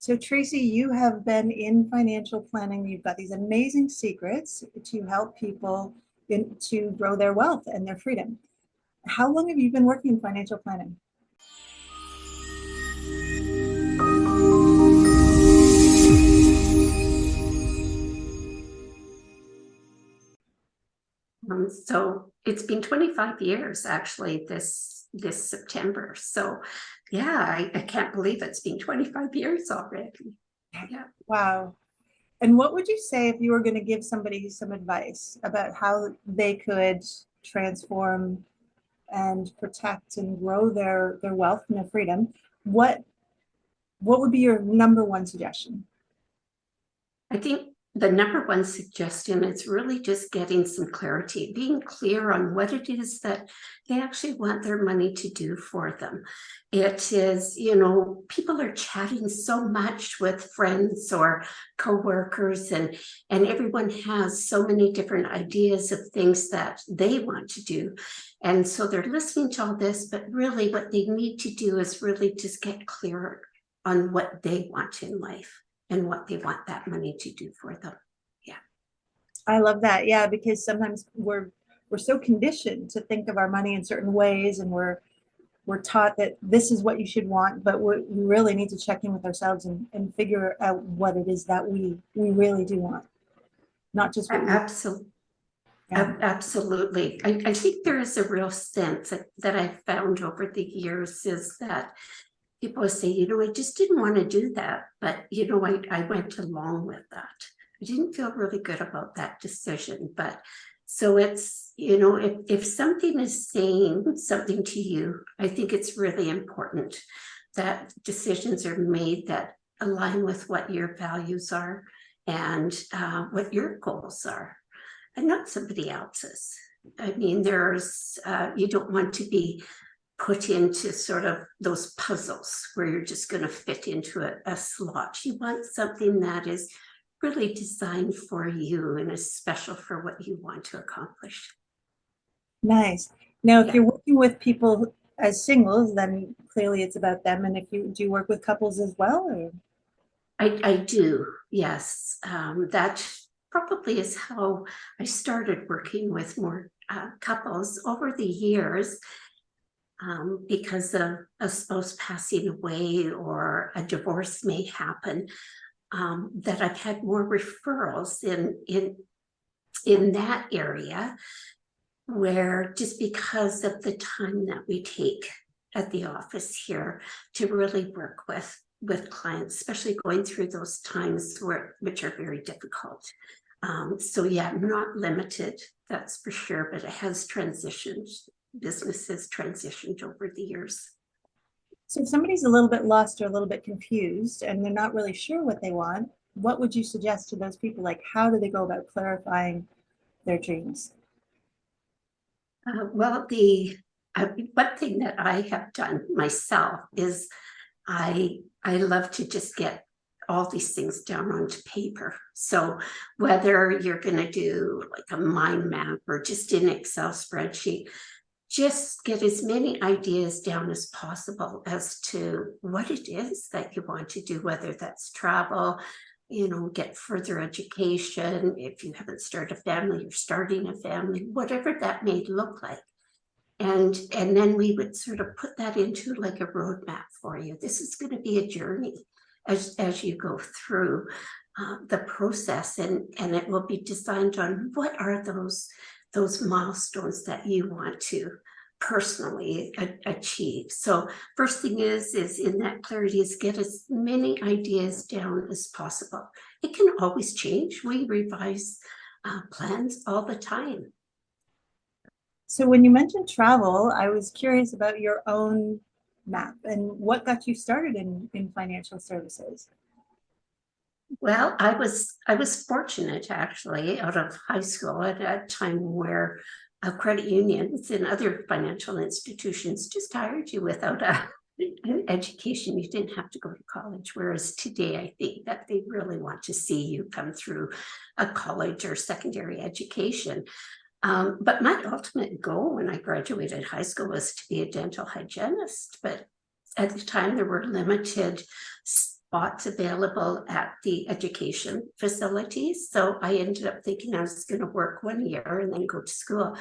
So Tracy, you have been in financial planning. You've got these amazing secrets to help people to grow their wealth and their freedom. How long have you been working in financial planning? So it's been 25 years actually this September. So yeah, I can't believe it's been 25 years already. Yeah. Wow. And what would you say if you were going to give somebody some advice about how they could transform and protect and grow their wealth and their freedom? What what would be your number one suggestion? I think the number one suggestion is really just getting some clarity, being clear on what it is that they actually want their money to do for them. It is, people are chatting so much with friends or coworkers, and everyone has so many different ideas of things that they want to do. And so they're listening to all this, but really what they need to do is really just get clear on what they want in life and what they want that money to do for them. Yeah. I love that. Yeah, because sometimes we're so conditioned to think of our money in certain ways, and we're taught that this is what you should want, but we really need to check in with ourselves and figure out what it is that we really do want, not just what we Absolutely. yeah. Absolutely. I think there is a real sense that I've found over the years is that people say, I just didn't want to do that, but I went along with that. I didn't feel really good about that decision, but so it's, if something is saying something to you, I think it's really important that decisions are made that align with what your values are and what your goals are, and not somebody else's. I mean, you don't want to be put into sort of those puzzles where you're just going to fit into a slot. You want something that is really designed for you and is special for what you want to accomplish. Nice. Now, if Yeah. you're working with people as singles, then clearly it's about them. And if you do work with couples as well, or? I do, yes. That probably is how I started working with more couples over the years. Because of a spouse passing away or a divorce may happen, that I've had more referrals in that area, where just because of the time that we take at the office here to really work with clients, especially going through those times which are very difficult. So yeah, I'm not limited, that's for sure, but it has transitioned. Business has transitioned over the years. So if somebody's a little bit lost or a little bit confused and they're not really sure what they want, what would you suggest to those people? Like, how do they go about clarifying their dreams? Well, the one thing that I have done myself is I love to just get all these things down onto paper. So whether you're going to do like a mind map or just an Excel spreadsheet, just get as many ideas down as possible as to what it is that you want to do, whether that's travel, get further education. If you haven't started a family, you're starting a family, whatever that may look like. And then we would sort of put that into like a roadmap for you. This is going to be a journey as you go through the process, and it will be designed on what are those milestones that you want to personally achieve. So first thing is in that clarity is get as many ideas down as possible. It can always change. We revise plans all the time. So when you mentioned travel, I was curious about your own map and what got you started in financial services. Well, I was fortunate actually out of high school at a time where credit unions and other financial institutions just hired you without an education. You didn't have to go to college. Whereas today, I think that they really want to see you come through a college or secondary education. But my ultimate goal when I graduated high school was to be a dental hygienist. But at the time, there were limited spots available at the education facilities. So I ended up thinking I was going to work 1 year and then go to school.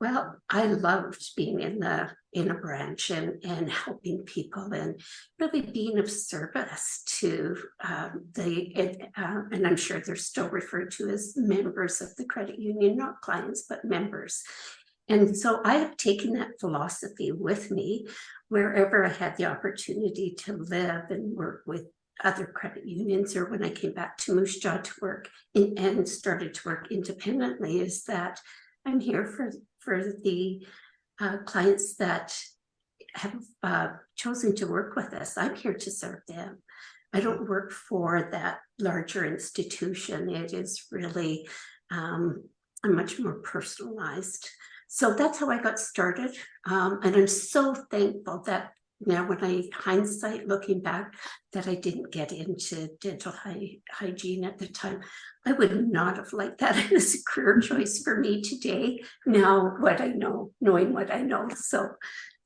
Well, I loved being in a branch and helping people and really being of service to and I'm sure they're still referred to as members of the credit union, not clients, but members. And so I have taken that philosophy with me wherever I had the opportunity to live and work with other credit unions, or when I came back to Moose Jaw to work and started to work independently, is that I'm here for the clients that have chosen to work with us. I'm here to serve them. I don't work for that larger institution. It is really a much more personalized. So that's how I got started. And I'm so thankful that now, when I hindsight looking back, that I didn't get into dental hygiene at the time. I would not have liked that as a career choice for me today. Now, what I know, knowing what I know. So,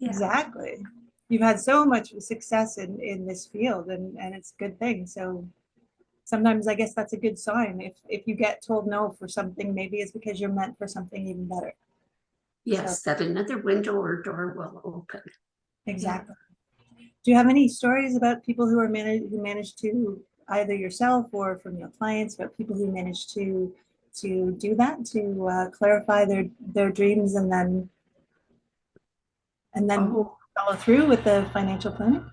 yeah. Exactly. You've had so much success in this field, and it's a good thing. So sometimes I guess that's a good sign. If you get told no for something, maybe it's because you're meant for something even better. Yes, So, that another window or door will open. exactly. Yeah. Do you have any stories about people who managed to, either yourself or from your clients, but people who managed to do that, to clarify their dreams and then Oh, follow through with the financial planning?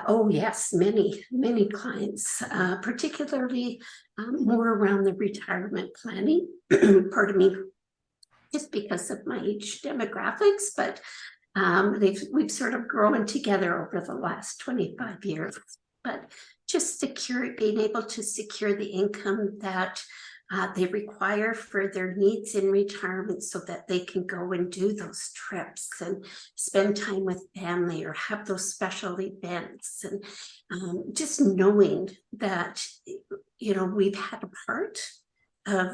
oh yes, many clients, particularly more around the retirement planning. Pardon me, just because of my age demographics, but we've sort of grown together over the last 25 years. But just being able to secure the income that they require for their needs in retirement, so that they can go and do those trips and spend time with family or have those special events, and just knowing that, you know, we've had a part of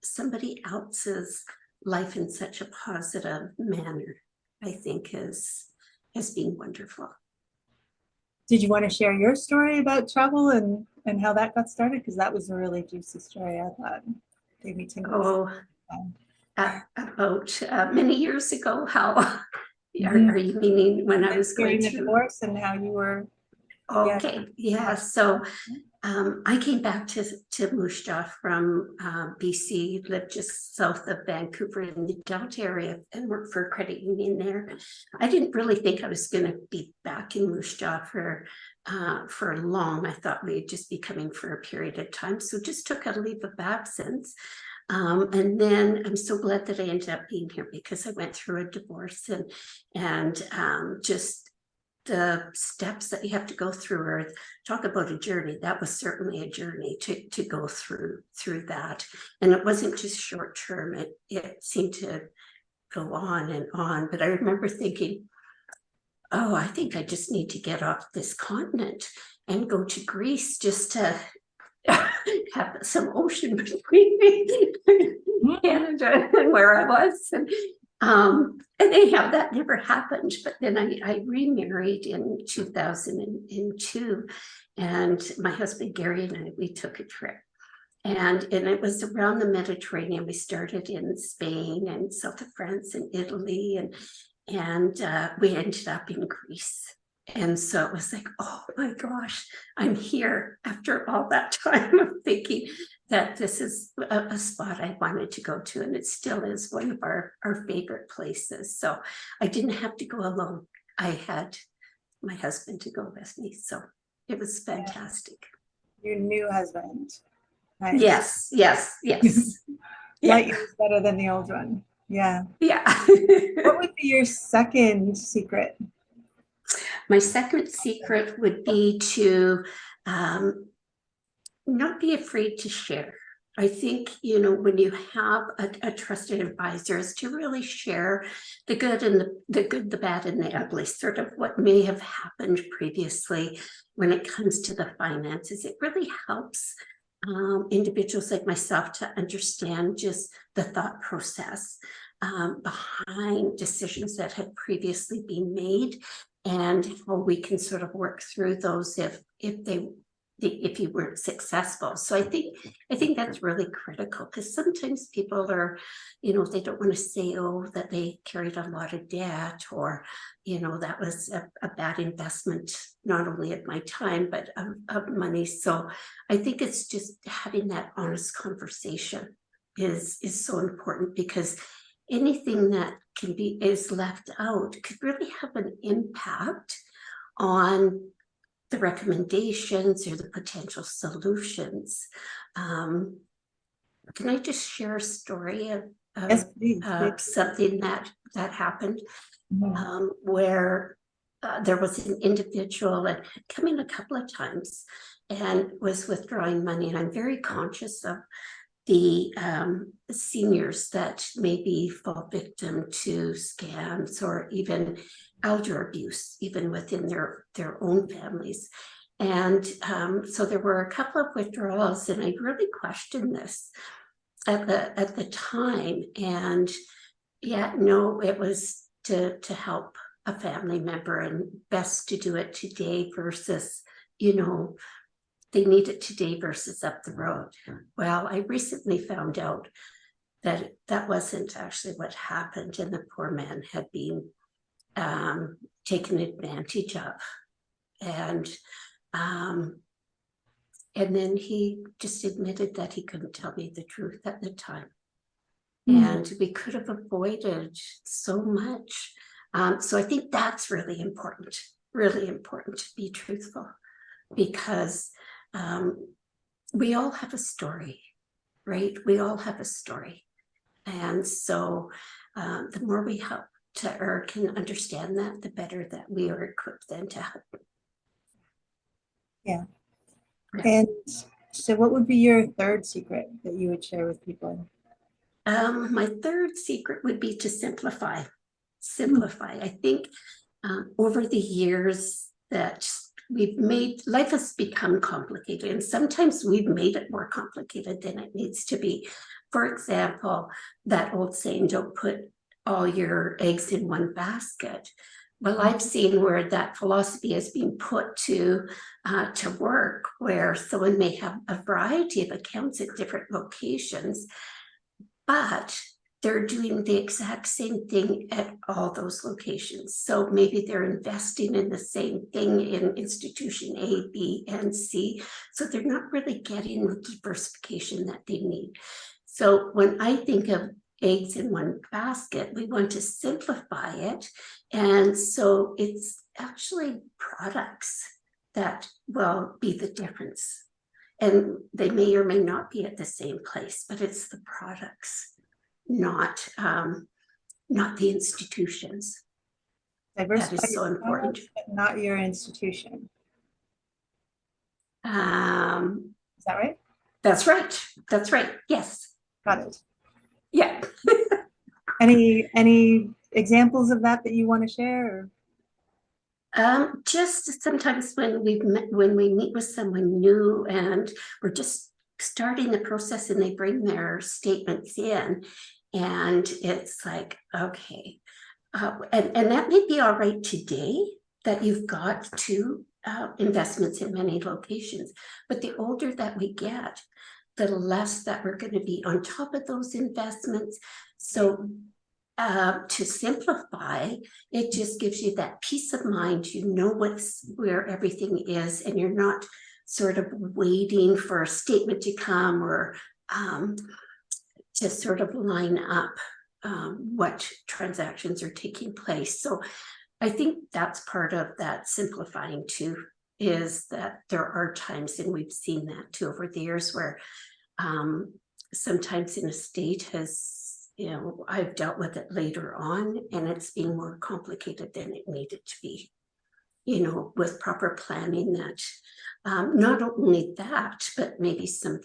somebody else's life in such a positive manner, I think has been wonderful. Did you want to share your story about travel and how that got started? Because that was a really juicy story, I thought. Gave me tingles. About many years ago, how Mhm. are you meaning when I And was going hearing the through? divorce and how you were, yeah. Okay, yeah, so I came back to Moose Jaw from BC, lived just south of Vancouver in the Delta area, and worked for a credit union there. I didn't really think I was going to be back in Moose Jaw for long. I thought we'd just be coming for a period of time, so just took a leave of absence. And then I'm so glad that I ended up being here, because I went through a divorce, and just the steps that you have to go through, or talk about a journey. That was certainly a journey to go through that. And it wasn't just short term, it seemed to go on and on. But I remember thinking, oh, I think I just need to get off this continent and go to Greece, just to have some ocean between me, Canada, and where I was. And anyhow, that never happened. But then I remarried in 2002, and my husband Gary and we took a trip. And it was around the Mediterranean. We started in Spain and south of France and Italy, and we ended up in Greece. And so it was like, oh my gosh, I'm here after all that time of thinking that this is a spot I wanted to go to. And it still is one of our favorite places. So I didn't have to go alone. I had my husband to go with me. So it was fantastic. Your new husband. Nice. Yes. Light years better than the old one. Yeah. Yeah. What would be your second secret? My second secret would be to not be afraid to share. I think, you know, when you have a trusted advisor, is to really share the good and the good, the bad, and the ugly, sort of what may have happened previously when it comes to the finances. It really helps individuals like myself to understand just the thought process behind decisions that had previously been made, and how we can sort of work through those if you weren't successful. So I think that's really critical, because sometimes people are, they don't want to say, oh, that they carried a lot of debt, or, that was a bad investment, not only of my time, but of money. So I think it's just having that honest conversation is so important, because anything that is left out could really have an impact on the recommendations or the potential solutions. Can I just share a story of Yes, please. something that happened, Mhm. where there was an individual that had come in a couple of times and was withdrawing money, and I'm very conscious of the seniors that maybe fall victim to scams or even elder abuse, even within their own families. And so there were a couple of withdrawals, and I really questioned this at the time. And yeah, no, it was to help a family member, and best to do it today versus, they need it today versus up the road. Well, I recently found out that that wasn't actually what happened, and the poor man had been taken advantage of. And then he just admitted that he couldn't tell me the truth at the time. And we could have avoided so much. So I think that's really important to be truthful, because we all have a story, right? We all have a story. And so the more we help to or can understand that, the better that we are equipped then to help. Yeah. Yeah. And so what would be your third secret that you would share with people? My third secret would be to simplify. I think over the years that we've made, life has become complicated, and sometimes we've made it more complicated than it needs to be. For example, that old saying, don't put all your eggs in one basket. Well, I've seen where that philosophy has been put to work, where someone may have a variety of accounts at different locations, but they're doing the exact same thing at all those locations. So maybe they're investing in the same thing in institution A, B, and C. So they're not really getting the diversification that they need. So when I think of eggs in one basket, we want to simplify it. And so it's actually products that will be the difference. And they may or may not be at the same place, but it's the products, not the institutions. Diversify That is so your important. products, but not your institution. Um, Is that right? that's right. That's right. Yes. Got it. Yeah. Any examples of that you want to share? Or? Just sometimes when we meet with someone new and we're just starting the process, and they bring their statements in, and it's like, okay, and that may be all right today, that you've got two investments in many locations, but the older that we get, the less that we're going to be on top of those investments. So to simplify, it just gives you that peace of mind. You know where everything is, and you're not sort of waiting for a statement to come, or to sort of line up what transactions are taking place. So I think that's part of that simplifying too, is that there are times, and we've seen that too over the years, where sometimes an estate has, I've dealt with it later on, and it's been more complicated than it needed to be, with proper planning. That not only that, but maybe some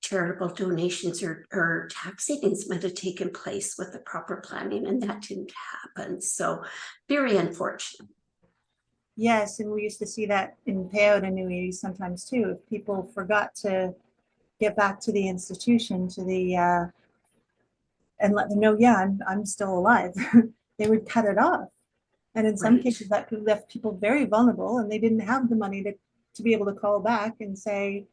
charitable donations or tax savings might have taken place with the proper planning, and that didn't happen. So very unfortunate. Yes, and we used to see that in payout annuities sometimes too. If people forgot to get back to the institution, to the and let them know, yeah, I'm still alive, they would cut it off. And in some Right. cases, that left people very vulnerable, and they didn't have the money to be able to call back and say,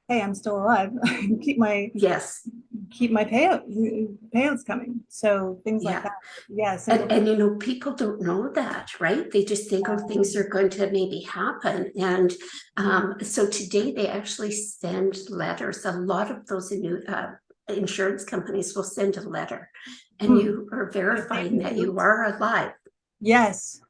hey, I'm still alive. keep my Yes. payouts coming. So things like Yeah. that. Yeah, And you know, people don't know that, right? They just think, oh, things are going to maybe happen. And so today they actually send letters. A lot of those insurance companies will send a letter, and you are verifying that you are alive. Yes.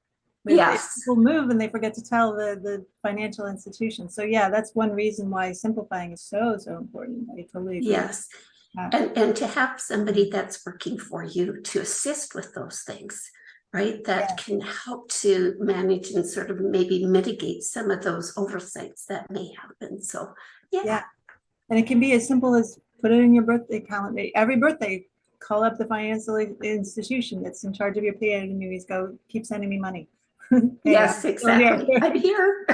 If Yes. people move and they forget to tell the financial institution. So yeah, that's one reason why simplifying is so important. I totally agree. Yes. And to have somebody that's working for you to assist with those things, right? That can help to manage and sort of maybe mitigate some of those oversights that may happen. So yeah. And it can be as simple as put it in your birthday calendar. Every birthday, call up the financial institution that's in charge of your payout annuities. Go, keep sending me money. Yes, exactly. I'm here.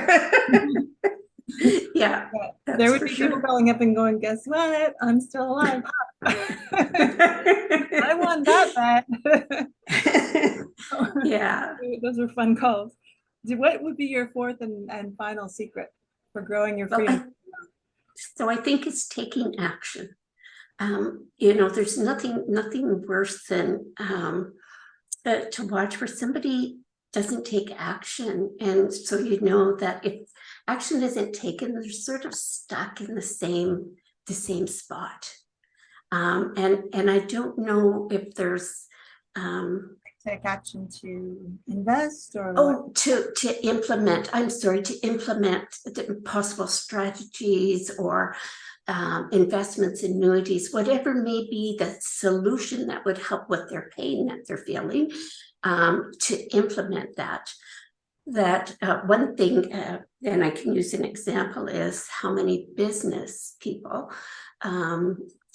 Yeah, there would for be sure. people calling up and going, guess what? I'm still alive. I won that bet. Yeah. Those are fun calls. What would be your fourth and final secret for growing your freedom? So I think it's taking action. You know, there's nothing worse than to watch where somebody doesn't take action, and so you know that if action isn't taken, they're sort of stuck in the same spot. And I don't know if there's take action to invest or to implement. I'm sorry, to implement possible strategies or investments, annuities, whatever may be the solution that would help with their pain that they're feeling, to implement that. One thing, and I can use an example, is how many business people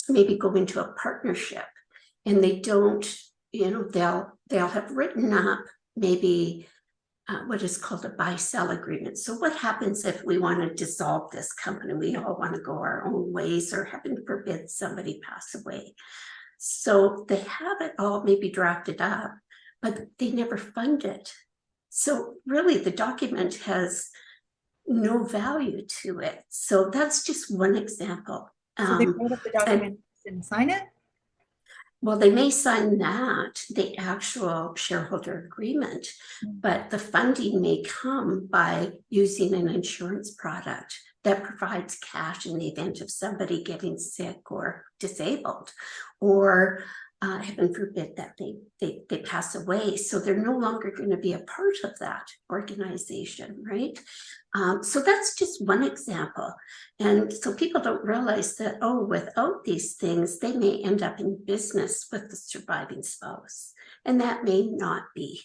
maybe go into a partnership and they don't, you know, they'll have written up maybe what is called a buy-sell agreement. So what happens if we want to dissolve this company? We all want to go our own ways, or heaven forbid somebody pass away. So they have it all maybe drafted up, but they never fund it. So really the document has no value to it. So that's just one example. So they wrote up the document and sign it? Well, they may sign that, the actual shareholder agreement, but the funding may come by using an insurance product that provides cash in the event of somebody getting sick or disabled, or heaven forbid that they pass away. So they're no longer going to be a part of that organization, right? So that's just one example. And so people don't realize that, oh, without these things, they may end up in business with the surviving spouse. And that may not be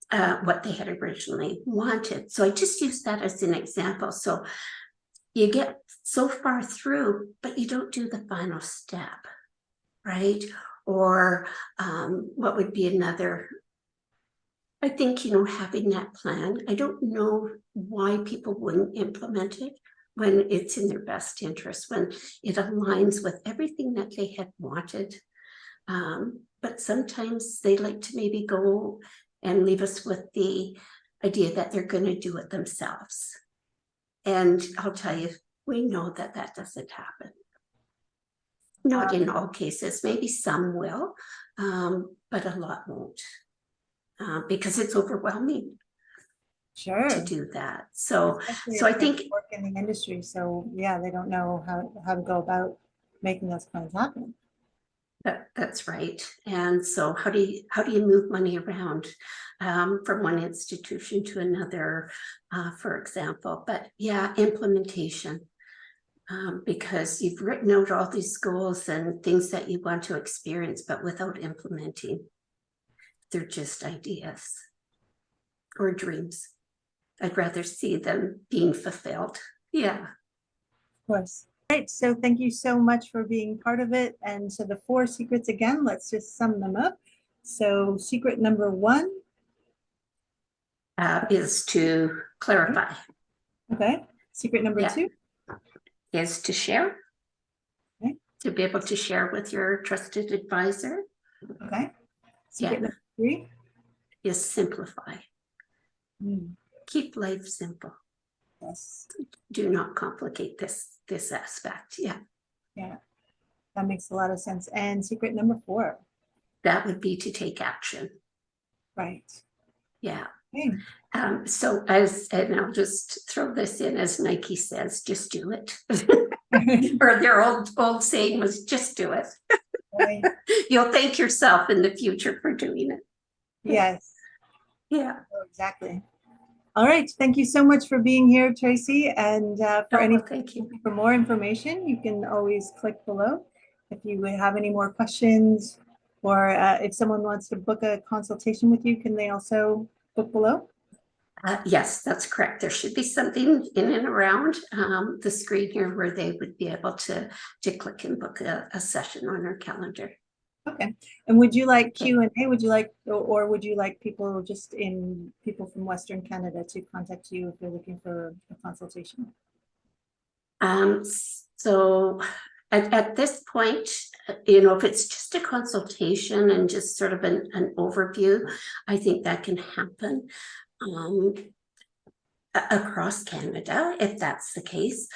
what they had originally wanted. So I just use that as an example. So you get so far through, but you don't do the final step, right? Or what would be another? I think, you know, having that plan, I don't know why people wouldn't implement it when it's in their best interest, when it aligns with everything that they had wanted. But sometimes they like to maybe go and leave us with the idea that they're going to do it themselves. And I'll tell you, we know that that doesn't happen. Not in all cases, maybe some will, but a lot won't. Because it's overwhelming to do that. So I think work in the industry. So yeah, they don't know how to go about making those plans happen. That's right. And so how do you move money around from one institution to another, for example? But yeah, implementation. Because you've written out all these goals and things that you want to experience, but without implementing, they're just ideas or dreams. I'd rather see them being fulfilled. Yeah. Of course. Right. So thank you so much for being part of it. And so the 4 secrets again, let's just sum them up. So secret number 1 is to clarify. Okay. Secret number 2 is to share. Okay. To be able to share with your trusted advisor. Okay. Secret number 3 is simplify. Mm, Keep life simple. yes. Do not complicate this aspect. Yeah, Yeah. That makes a lot of sense. And secret number 4. that would be to take action. Right. Yeah. Okay. So and I'll just throw this in, as Nike says, just do it. Or their old saying was, just do it. Right. You'll thank yourself in the future for doing it. Yes. Yeah. Oh, exactly. All right. Thank you so much for being here, Tracy. And for Oh, well, thank you. for more information, you can always click below. If you would have any more questions, or if someone wants to book a consultation with you, can they also book below? Yes, that's correct. There should be something in and around the screen here where they would be able to click and book a session on our calendar. Okay. And would you like Q&A? Would you like, or would you like people from Western Canada to contact you if they're looking for a consultation? So at this point, if it's just a consultation and just sort of an overview, I think that can happen across Canada, if that's the case.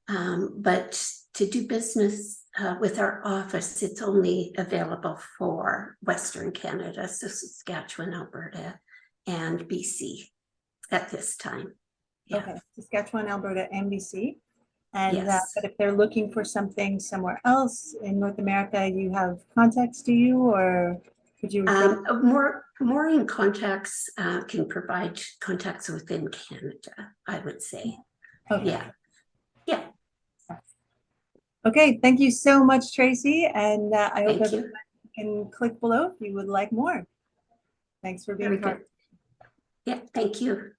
But to do business with our office, it's only available for Western Canada, so Saskatchewan, Alberta, and BC at this time. Yeah. Okay, Saskatchewan, Alberta, and BC. And Yes. but if they're looking for something somewhere else in North America, you have contacts, do you, or could you refer? More in contacts can provide contacts within Canada, I would say. Okay. Yeah. Yeah. Okay, thank you so much, Tracy. And I hope Thank everyone you. can click below if you would like more. Thanks for being Very part. good. Yeah, thank you.